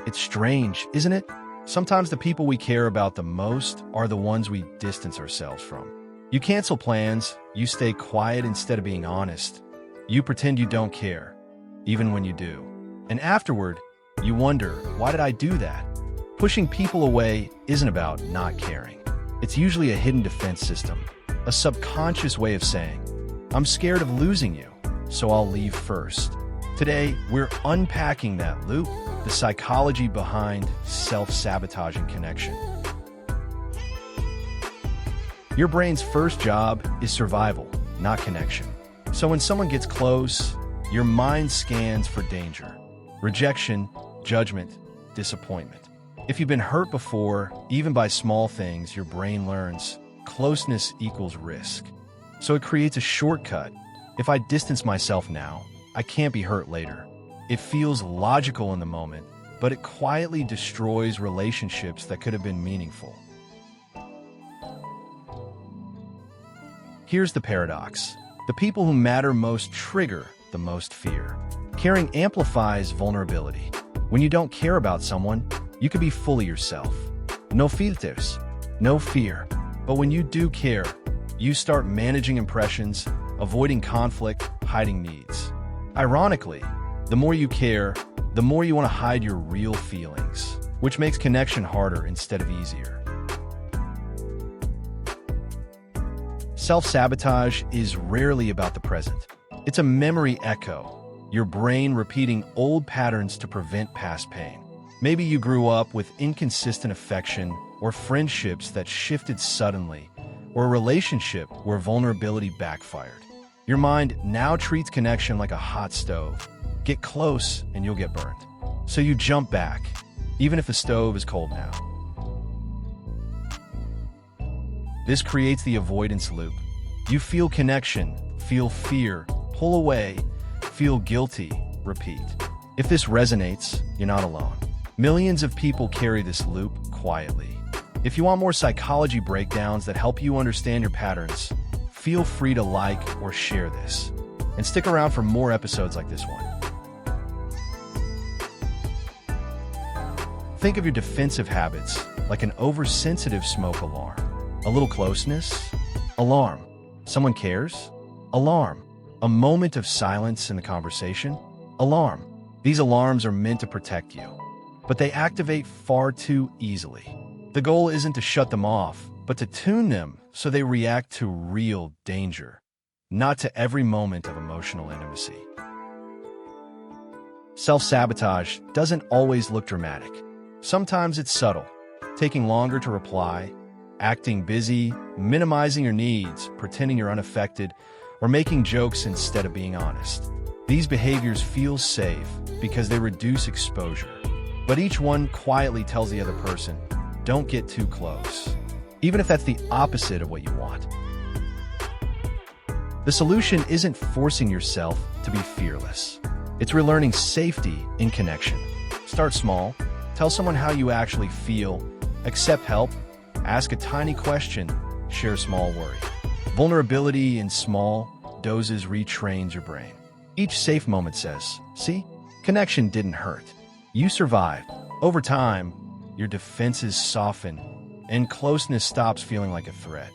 It's strange, isn't it? Sometimes the people we care about the most are the ones we distance ourselves from. You cancel plans, you stay quiet instead of being honest. You pretend you don't care, even when you do. And afterward, you wonder, why did I do that? Pushing people away isn't about not caring. It's usually a hidden defense system, a subconscious way of saying, I'm scared of losing you, so I'll leave first. Today, we're unpacking that loop, the psychology behind self-sabotaging connection. Your brain's first job is survival, not connection. So when someone gets close, your mind scans for danger, rejection, judgment, disappointment. If you've been hurt before, even by small things, your brain learns closeness equals risk. So it creates a shortcut. If I distance myself now, I can't be hurt later. It feels logical in the moment, but it quietly destroys relationships that could have been meaningful. Here's the paradox. The people who matter most trigger the most fear. Caring amplifies vulnerability. When you don't care about someone, you can be fully yourself. No filters, no fear. But when you do care, you start managing impressions, avoiding conflict, hiding needs. Ironically, the more you care, the more you want to hide your real feelings, which makes connection harder instead of easier. Self-sabotage is rarely about the present. It's a memory echo, your brain repeating old patterns to prevent past pain. Maybe you grew up with inconsistent affection or friendships that shifted suddenly, or a relationship where vulnerability backfired. Your mind now treats connection like a hot stove. Get close and you'll get burned. So you jump back, even if the stove is cold now. This creates the avoidance loop. You feel connection, feel fear, pull away, feel guilty, repeat. If this resonates, you're not alone. Millions of people carry this loop quietly. If you want more psychology breakdowns that help you understand your patterns, feel free to like or share this. And stick around for more episodes like this one. Think of your defensive habits like an oversensitive smoke alarm. A little closeness? Alarm. Someone cares? Alarm. A moment of silence in the conversation? Alarm. These alarms are meant to protect you, but they activate far too easily. The goal isn't to shut them off, but to tune them so they react to real danger, not to every moment of emotional intimacy. Self-sabotage doesn't always look dramatic. Sometimes it's subtle, taking longer to reply, acting busy, minimizing your needs, pretending you're unaffected, or making jokes instead of being honest. These behaviors feel safe because they reduce exposure, but each one quietly tells the other person, don't get too close, even if that's the opposite of what you want. The solution isn't forcing yourself to be fearless. It's relearning safety in connection. Start small, tell someone how you actually feel, accept help, ask a tiny question, share a small worry. Vulnerability in small doses retrains your brain. Each safe moment says, see, connection didn't hurt. You survived. Over time, your defenses soften, and closeness stops feeling like a threat.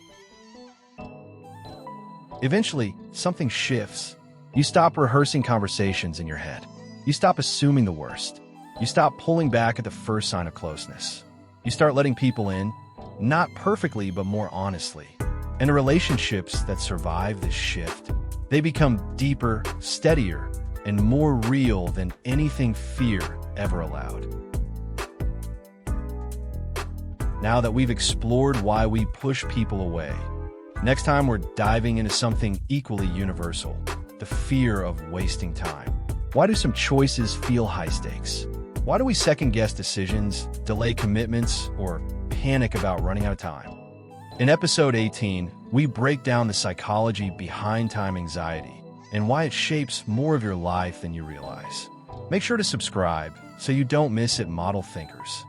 Eventually, something shifts. You stop rehearsing conversations in your head. You stop assuming the worst. You stop pulling back at the first sign of closeness. You start letting people in, not perfectly, but more honestly. And the relationships that survive this shift, they become deeper, steadier, and more real than anything fear ever allowed. Now that we've explored why we push people away, next time we're diving into something equally universal, the fear of wasting time. Why do some choices feel high stakes? Why do we second-guess decisions, delay commitments, or panic about running out of time? In episode 18, we break down the psychology behind time anxiety and why it shapes more of your life than you realize. Make sure to subscribe so you don't miss it, Model Thinkers.